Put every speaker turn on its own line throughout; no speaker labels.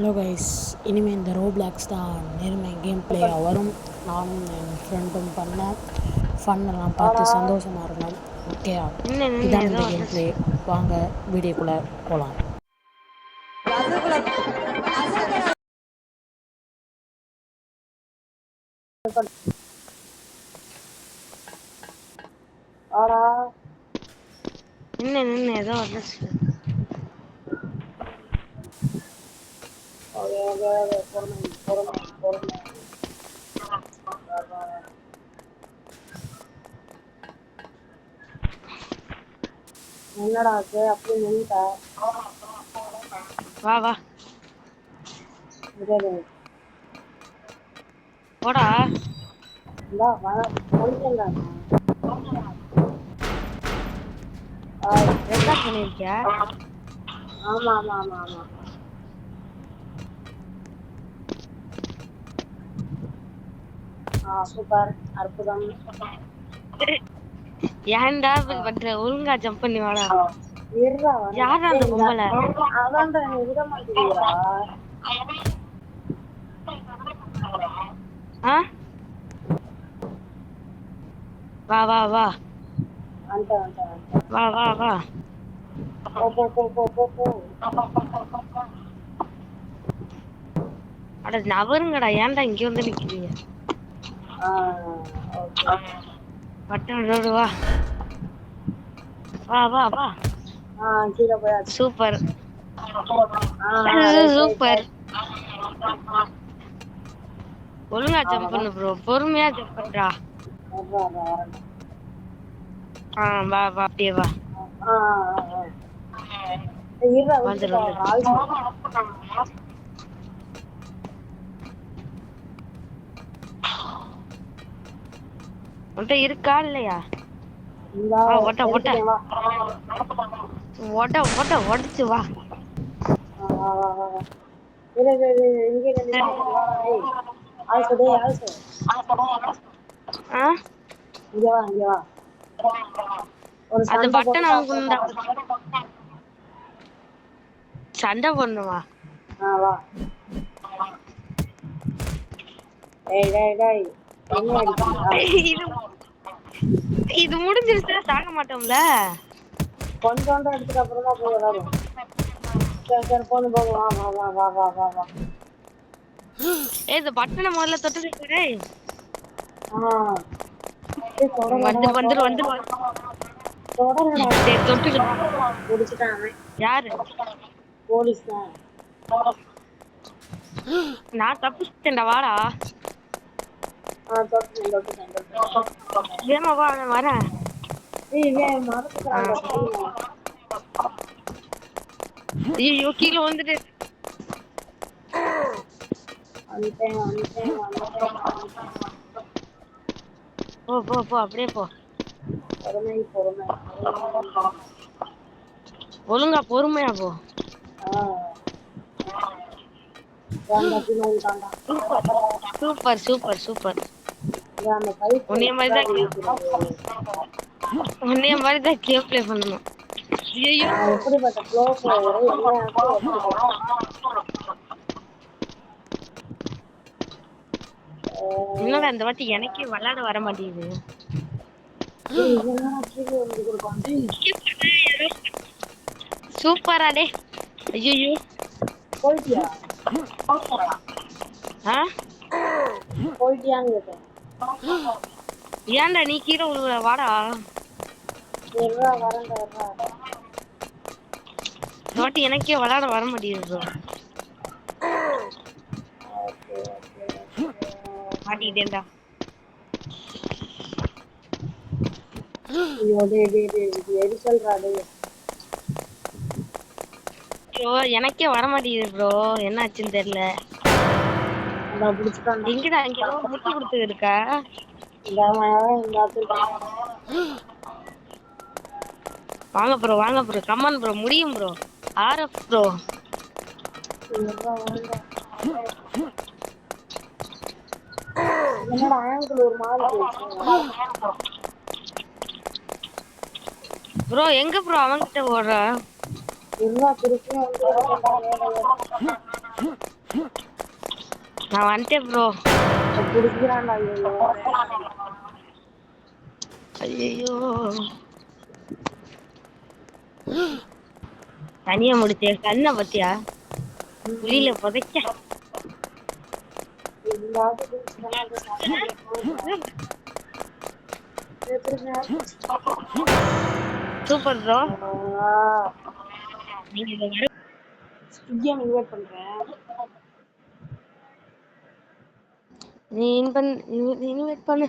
Hello guys, இனிமேல் இந்த Roblox தான் நேர்மை கேம் பிளேயாக வரும். நானும் என் ஃப்ரெண்டும் பண்ண ஃபன்னெல்லாம் பார்த்து சந்தோஷமாக இருந்தோம். ஓகேயா, இதான்
ஏதோ
இந்த கேம் பிளே. வாங்க வீடியோக்குள்ளே போகலாம்.
நின்னு ஏதோ வந்துச்சு.
என்னடா அது அப்படி நின்னுட்டா?
வா வா போடா. ரெக்கார்ட் பண்ணிருக்கியா?
ஆமா ஆமா ஆமா ஆமா. சூப்பர், அற்புதம்.
ஏன்டா இப்படி பண்ற? ஒழுங்கா ஜம்ப் பண்ணி வாடா.
இருடா
யாரா அந்த பொம்பளை?
அதான்டா நீ விட மாட்டேங்கிறா.
வா வா வா
வந்துட்டேன்.
வா வா வா.
போ.
அட நவருங்கடா, ஏன்டா இங்க வந்து நிக்கிறீங்க? பட்டன் ரோடு வா வா வா வா.
கீழே போயாச்சு.
Super
right
super. ஒழுங்கா ஜம்ப் பண்ணு ப்ரோ, பொறுமையா ஜம்ப் பண்றா. வா வா அப்படியே வா. வந்துரு உன்கிட்ட இருக்கா இல்லையா? ஒட்ட ஒட்ட ஒட்ட ஒட்ட உடச்சு வா. அந்த பட்டன் அமுக்குண்டா. சண்டை பண்ணுவா. இது முடிஞ்சிருச்சுன்னா சாக மாட்டோம்ல.
கொஞ்சோண்டு எடுத்துட்டு அப்புறமா போய் விளையாடுவோம். சரி போன வா.
இந்த பட்டனை முதல்ல தொட்டு. வந்துரு தொட்டு. யாரு?
போலீஸ் தான்.
நான் தப்பிச்சிட்டேன்டா, வாடா. வேமா வா, நான் வரேன். ஐயோ கீழே வந்துட்டு. போ அப்படியே போ. ஒழுங்கா பொறுமையா போ. Super super super. உன்னைய மாதிரிதான் கேம் பிளே பண்ணணும். என்னடா இந்த வாட்டி எனக்கே விளையாட வர மாட்டேங்குது. சூப்பராடே. ஐயோ
போயிட்டியா?
ஏன்டா நீ கீழே விழுவுற? வாடா. வாட்டி எனக்கே விளையாட வர மாட்டேங்குது. மாட்டிக்கிட்டேன்டா. எனக்கே வர மாட்டேங்குது ப்ரோ, என்ன ஆச்சுன்னு தெரியல. எங்கடா இங்க முட்டு கொடுத்து இருக்கா? வாங்க ப்ரோ கமான் ப்ரோ, முடியும் ப்ரோ. RF bro. ப்ரோ எங்க ப்ரோ அவன்கிட்ட ஓடுற? நான் வந்துட்டேன் ப்ரோ.
புடிக்கிறான்டா ஐயோ.
ஐயோ தனியா முடிச்ச கண்ணை பத்தியா புளியில புதைக்க. Super bro. நீங்க இதை வர
ஸ்விக்கியை இன்வைட் பண்றேன்.
நீ இன்வைட் பண்ணு.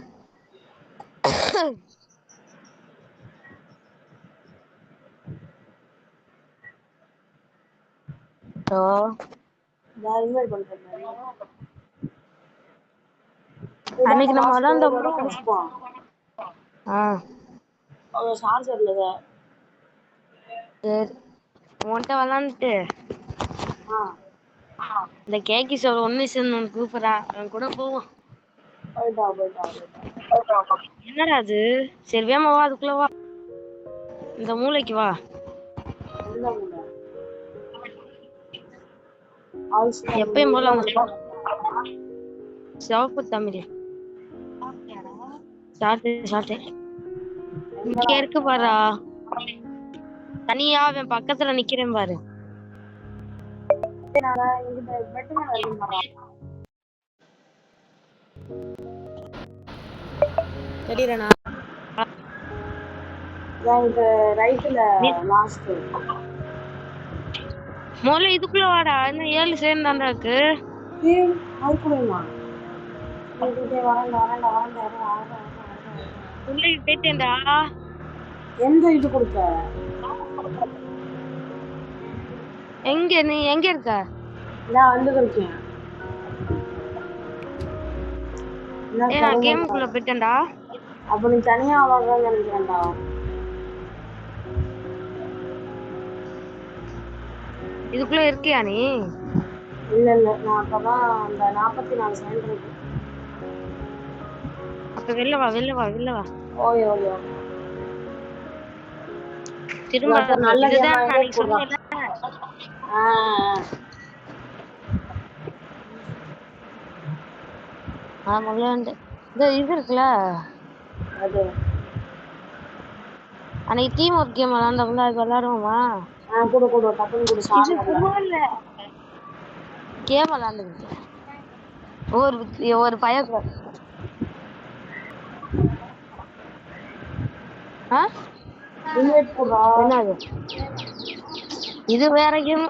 ப்ரோ
நான் இன்வைட் பண்றேன்.
அன்னைக்கு நம்ம விளாண்டோம் ப்ரோ.
கழிச்சுப்போம். அவங்க சார்ஜர் இல்ல சார்.
சரி உன்கிட்ட விளாண்டுட்டு இந்த கேக்கி சார் ஒன்னு சேர்ந்து கூப்பிடா அவன் கூட போவோம். என்னடா அது? சரி வேமா வா, அதுக்குள்ள வா, இந்த மூளைக்கு வா. எப்பயும் போல சிவப்பு தமிழ் சாப்பிட்டு இங்க இருக்கு பாரா. தனியா அவன் பக்கத்துல நிக்கிறேன் பாரு.
தெரியுறேண்ணா.
முதல்ல இதுக்குள்ள வாடா. இன்னும் 7 சேர்ந்தாண்டா இருக்கு. உள்ளே போயிட்டேன்டா.
எந்த இது கொடுத்த?
எங்க நீ எங்க இருக்க?
நான் வந்து இருக்கேன்.
நான் கேமுக்குள்ள போயிட்டேன்டா.
அப்ப நீ தனியா வாங்கன்னு நினைக்கிறேன்டா.
இதுக்குள்ள இருக்கியா நீ?
இல்ல நான் அப்பதான் அந்த 44 செகண்ட் இருக்கு.
அப்ப வெளில வா.
ஓய்
திரும்ப
நல்ல
இதுதான் நான் சொன்னேன்ல. விளையாண்டு இது இருக்குல்ல,
அது
அன்னைக்கு டீம் ஒர்க் கேம் விளையாண்டோம்ல, அது விளையாடுவோமா?
கூட டக்குனு கூட சார்
இல்ல கேம் விளையாண்டுருக்கு ஒரு பையன் என்னது இது வேற கேம்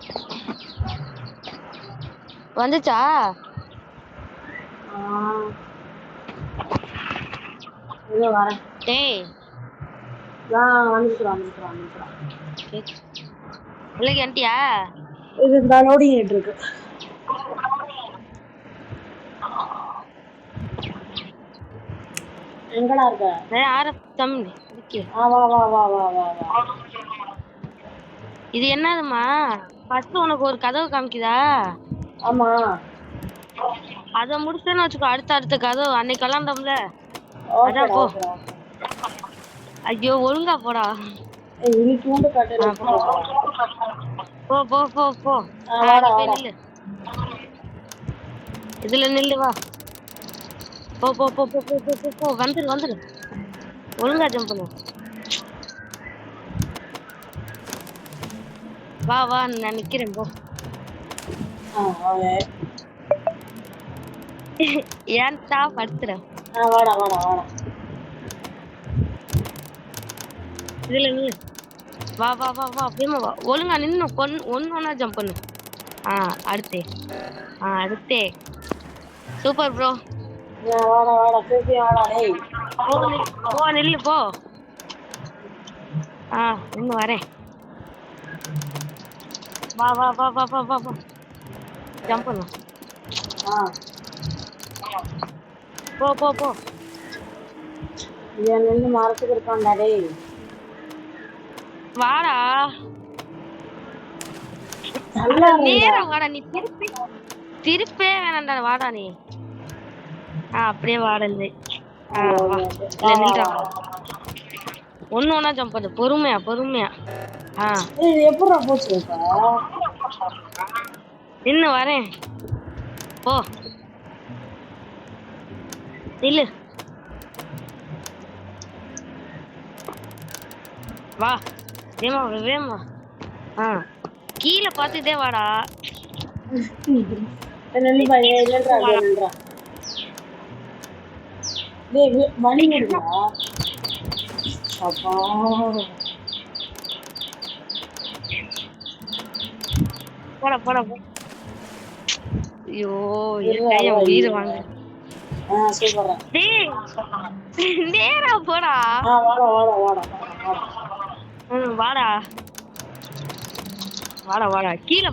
வந்துச்சா? டேய்
வந்துக்கிறான்.
இல்லைக்கு என்ட்டியா?
இது லோடிங் ஆயிட்டு இருக்கு. எங்கடா இருக்க?
இது என்னதுமா? ஃபர்ஸ்ட் உனக்கு ஒரு கதவு காமிக்குதா?
ஆமா.
அத முடிச்சேன்னு வச்சுக்கோ, அடுத்த கதவு அன்னைக்கு விளாண்டோம்ல அதான் போ. ஐயோ ஒழுங்கா போடா. போ நில்லு. இதுல நில்லு வா. போ வந்துரு. ஒழுங்கா ஜம்ப் பண்ணு. வா நான் நிக்கிறேன் போ. ஏன்டா படுத்துற?
வாடா.
இதுல நில்லு. வா அப்படியே வா. ஒழுங்கா நின்னு ஒன்னா ஜம்ப் பண்ணு. அடுத்தே சூப்பர் ப்ரோ. போ நில்லு போ. இன்னும் வரேன். வா ஜம்ப் பண்ணு. போ
மரத்துக்கு இருக்கான்டா. டேய்
வாடா. நேரம் வாடா. நீ திருப்பே வேணாண்டா. வாடா நீ. அப்படியே வாடந்து. ஒன்னா ஜம்ப் பண்ணு. பொறுமையா.
எப்படா போச்சு?
இன்னும் வரேன். ஓ இல்ல வா வேமா வேமா. கீழே பார்த்துட்டே வாடா.
என்னன்றா என்னன்றா டேய் வழி விடுடா. அப்பா
போடா போடா போ. ஐயோ என் உயிரை வாங்க.
சூப்பரா.
டேய் நேரா போடா.
வாடா வாடா வாடா
வாடா வாடா வாடா. கீழே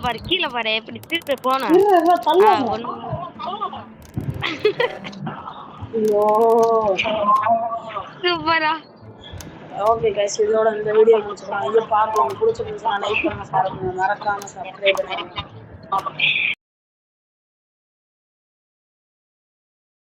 பாரு எப்படி திருப்பி போன. சூப்பரா.
ஓகே गाइस இதோட இந்த வீடியோ முடிச்சுக்கலாம். இது பார்க்க உங்களுக்கு பிடிச்சிருந்துச்சுன்னா லைக் பண்ணுங்க, ஷேர் பண்ணுங்க, மறக்காம சப்ஸ்கிரைப் பண்ணுங்க.